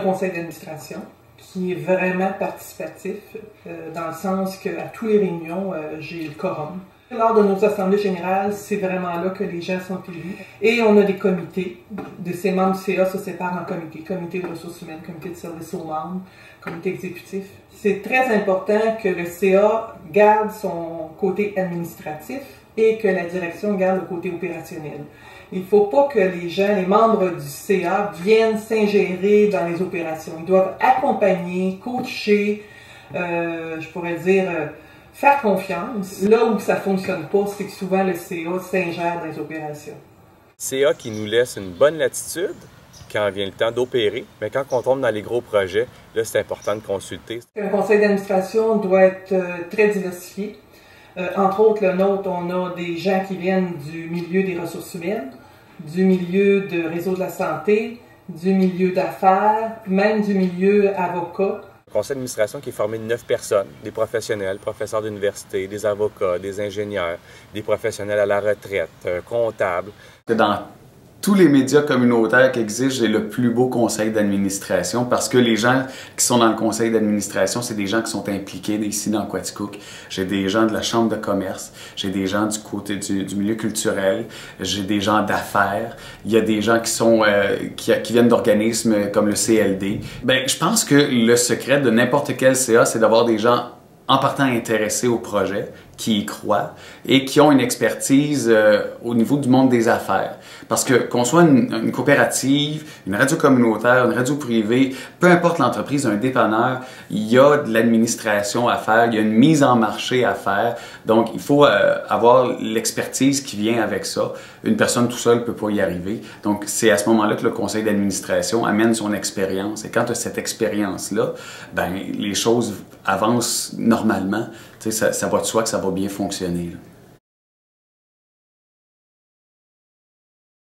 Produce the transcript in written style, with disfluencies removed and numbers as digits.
un conseil d'administration qui est vraiment participatif, dans le sens qu'à tous les réunions, j'ai le quorum. Lors de nos assemblées générales, c'est vraiment là que les gens sont élus. Et on a des comités. De ces membres du CA se séparent en comités. Comité de ressources humaines, comité de services aux membres, comité exécutif. C'est très important que le CA garde son côté administratif et que la direction garde le côté opérationnel. Il ne faut pas que les gens, les membres du CA, viennent s'ingérer dans les opérations. Ils doivent accompagner, coacher, je pourrais dire, faire confiance. Là où ça ne fonctionne pas, c'est que souvent le CA s'ingère dans les opérations. CA qui nous laisse une bonne latitude quand vient le temps d'opérer, mais quand on tombe dans les gros projets, là c'est important de consulter. Un conseil d'administration doit être très diversifié. Entre autres, le nôtre, on a des gens qui viennent du milieu des ressources humaines, du milieu de réseau de la santé, du milieu d'affaires, même du milieu avocat. Un conseil d'administration qui est formé de 9 personnes, des professionnels, professeurs d'université, des avocats, des ingénieurs, des professionnels à la retraite, comptables. Dans tous les médias communautaires qui existent, j'ai le plus beau conseil d'administration parce que les gens qui sont dans le conseil d'administration, c'est des gens qui sont impliqués ici dans Quaticook. J'ai des gens de la chambre de commerce, j'ai des gens du côté du milieu culturel, j'ai des gens d'affaires, il y a des gens qui sont qui viennent d'organismes comme le CLD. Ben, je pense que le secret de n'importe quel CA, c'est d'avoir des gens en partant intéressés au projet, qui y croient et qui ont une expertise au niveau du monde des affaires. Parce que qu'on soit une coopérative, une radio communautaire, une radio privée, peu importe l'entreprise, un dépanneur, il y a de l'administration à faire, il y a une mise en marché à faire. Donc, il faut avoir l'expertise qui vient avec ça. Une personne tout seule ne peut pas y arriver. Donc, c'est à ce moment-là que le conseil d'administration amène son expérience. Et quand tu as cette expérience-là, ben, les choses avancent normalement. Tu sais, ça va de soi que ça va bien fonctionner, là.